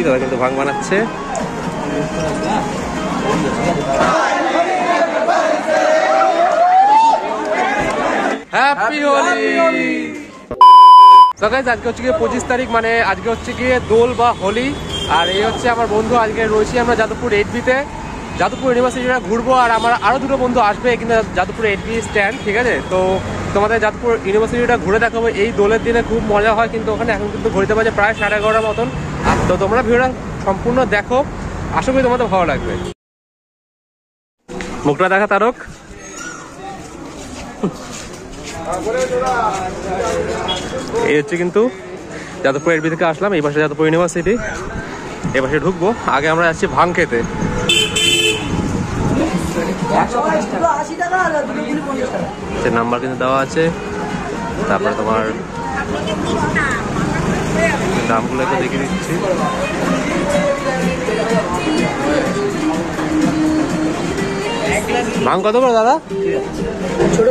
তারা কিন্তু ভাং বানাচ্ছে। হ্যাপি হোলি। তো গাইস আজকে হচ্ছে গিয়ে 25 তারিখ, মানে আজকে হচ্ছে গিয়ে দোল বা হোলি। আর এই হচ্ছে আমার বন্ধু, আজকে রয়েছি আমরা যাদবপুর 8B-তে, যাদবপুর ইউনিভার্সিটিটা ঘুরবো। আর আমার আরও দুটো বন্ধু আসবে কিন্তু যাদবপুর 8B স্ট্যান্ড, ঠিক আছে? তো তোমাদের যাদবপুর ইউনিভার্সিটিটা ঘুরে দেখাবো। এই দোলের দিনে খুব মজা হয় কিন্তু ওখানে, এখন কিন্তু ঘুরতে পারছে প্রায় 11:30 মতন। আর তো তোমরা ভিডিওটা সম্পূর্ণ দেখো, আশা করি তোমাদের ভালো লাগবে। মুখটা দেখা তারক। এই হচ্ছে কিন্তু যাদবপুর 8B থেকে আসলাম, এই পাশে যাদবপুর ইউনিভার্সিটি, এই পাশে ঢুকবো। আগে আমরা যাচ্ছি ভাং খেতে। নাম্বার কিন্তু দেওয়া আছে, তারপরে তোমার দামগুলো একটু দেখে দিচ্ছি। ভাং কত করে দাদা? ছোট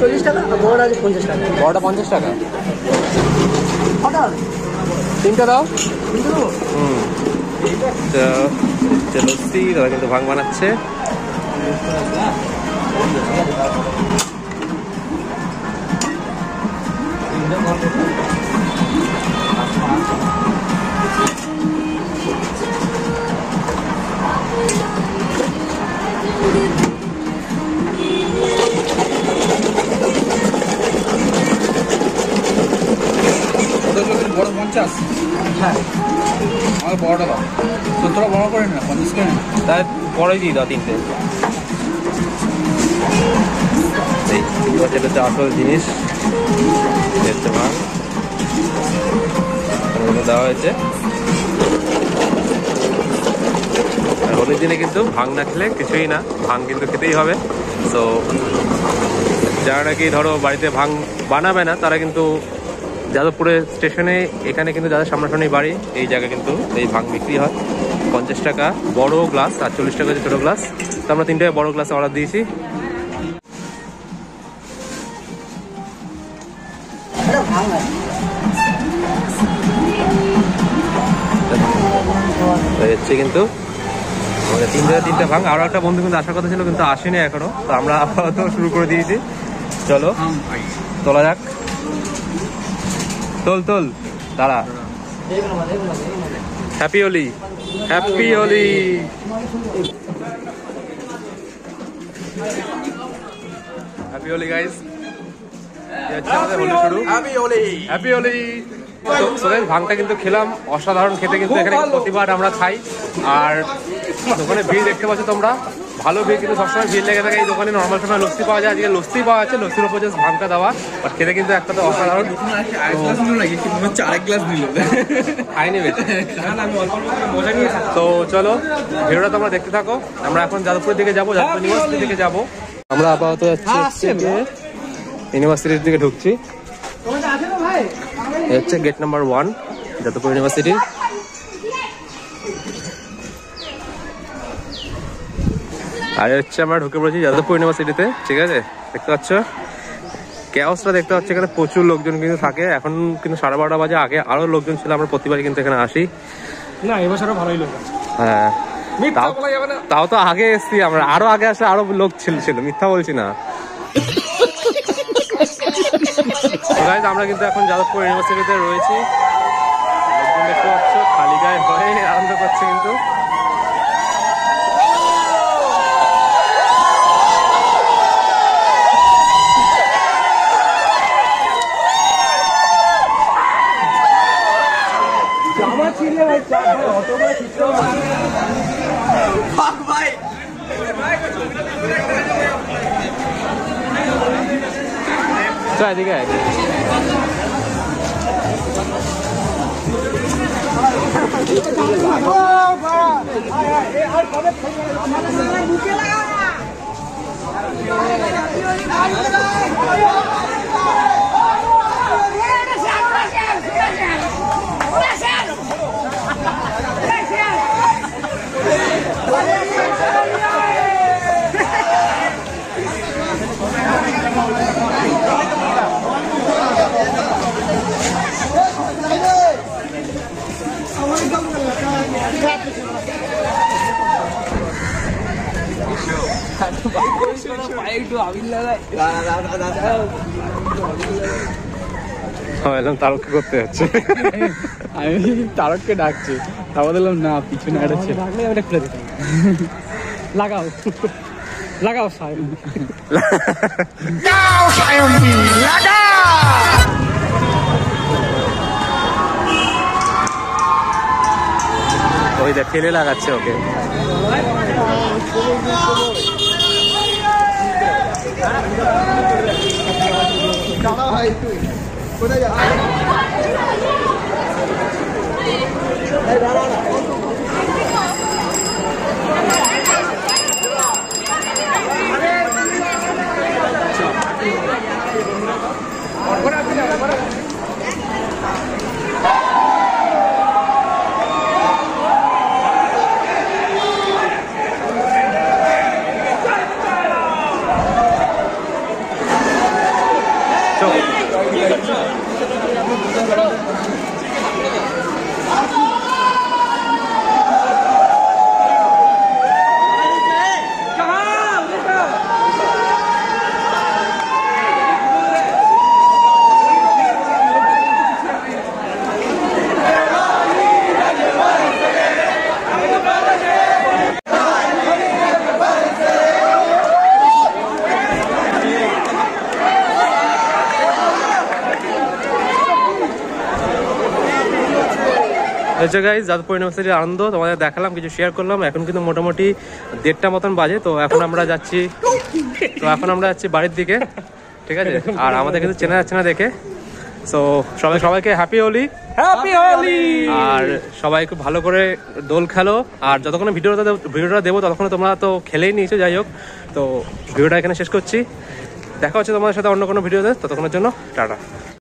40 টাকা, বড় আছে 50 টাকা। বড়টা 50 টাকা। তিনটা দাও। লস্যি তারা কিন্তু ভাং বানাচ্ছে। বড় 50। হ্যাঁ আমাকে বড়টা দাও। 70টা বড় করে না, 50 করে না। তাই বড়ই দিয়ে দাও তিনটে। এটা আসল জিনিস দেখতে ভাঙ দেওয়া হয়েছে। হোলির দিনে কিন্তু ভাং না খেলে কিছুই না, ভাং কিন্তু খেতেই হবে। তো যারা নাকি ধরো বাড়িতে ভাং বানাবে না তারা কিন্তু যাদবপুরে স্টেশনে এখানে কিন্তু যাদের সামনাসামনি বাড়ি এই জায়গায় কিন্তু এই ভাং বিক্রি হয়। 50 টাকা বড় গ্লাস আর 40 টাকা হচ্ছে ছোটো গ্লাস। তো আমরা 3টে বড় গ্লাসে অর্ডার দিয়েছি। হচ্ছে কিন্তু আমাদের 3টে ভাং। আরও একটা বন্ধু কিন্তু আসার কথা ছিল কিন্তু আসেনি এখনো, তো আমরা আপাতত শুরু করে দিয়েছি। চলো তোলা যাক। তোল দাঁড়া। Happy Holi, happy Holi. Happy Holi guys, আমাদের হোলি শুরু। Happy Holi, happy Holi. ভাংটা কিন্তু খেলাম, অসাধারণ খেতে কিন্তু এখানে প্রতিবার আমরা খাই। আর দোকানে ভিড় দেখতে পাচ্ছ তোমরা, ভালো ভিড়, কিন্তু সবসময় ভিড় লেগে থাকে। এই দোকানে নর্মাল সময় লস্যি পাওয়া যায়, আজকে লস্যি পাওয়া যাচ্ছে, লস্যির উপর যে ভাংটা দেওয়া, আর খেতে কিন্তু একটা তো অসাধারণ। খাইনি বেশি, তো চলো ভিডিওটা তোমরা দেখতে থাকো। আমরা এখন যাদবপুরের দিকে যাবো, যাদবপুর ইউনিভার্সিটি থেকে যাবো। আমরা আপাতত যাচ্ছি ইউনিভার্সিটির দিকে ঢুকছি। হচ্ছে গেট নাম্বার 1 যাদবপুর ইউনিভার্সিটি। আর হচ্ছে আমরা ঢুকে পড়েছি যাদবপুর ইউনিভার্সিটিতে, ঠিক আছে? দেখতে পাচ্ছ ক্যাওসটা দেখতে পাচ্ছ, এখানে প্রচুর লোকজন কিন্তু থাকে। এখন কিন্তু 12:30 বাজে, আগে আরো লোকজন ছিল। আমরা প্রতিবারই কিন্তু এখানে আসি না, এবছরও ভালোই লোক আছে। হ্যাঁ, তাও তো আগে এসছি আমরা, আরো আগে আসলে আরো লোক ছিল, মিথ্যা বলছি না। আমরা কিন্তু এখন যাদবপুর ইউনিভার্সিটিতে রয়েছি। লোকজন দেখতে পাচ্ছ খালি গায়ে হয়ে আনন্দ করছে কিন্তু। এদিকে এলাম তারককে করতে যাচ্ছে। আমি তারককে ডাকছি, তারপর দিলাম না পিছনে একটা ছেলে। রাখলে ওটা খুলে দিতাম। লাগাও লাগাও সাহেব। ওই দেখ ঠেলে লাগাচ্ছে ওকে। গাইস যাদবপুর ইউনিভার্সিটির আনন্দ তোমাদের দেখালাম, কিছু শেয়ার করলাম। এখন কিন্তু মোটামুটি 1:30 মতন বাজে। তো এখন আমরা যাচ্ছি বাড়ির দিকে, ঠিক আছে? আর আমাদের কিন্তু চেনা যাচ্ছে না দেখে। সো সবাইকে হ্যাপি হোলি। আর সবাই খুব ভালো করে দোল খেলো। আর যতক্ষণ ভিডিওটা দেবো ততক্ষণ তোমরা তো খেলেই নিয়েছো। যাই হোক, তো ভিডিওটা এখানে শেষ করছি। দেখা হচ্ছে তোমাদের সাথে অন্য কোনো ভিডিওতে। ততক্ষণের জন্য টাটা।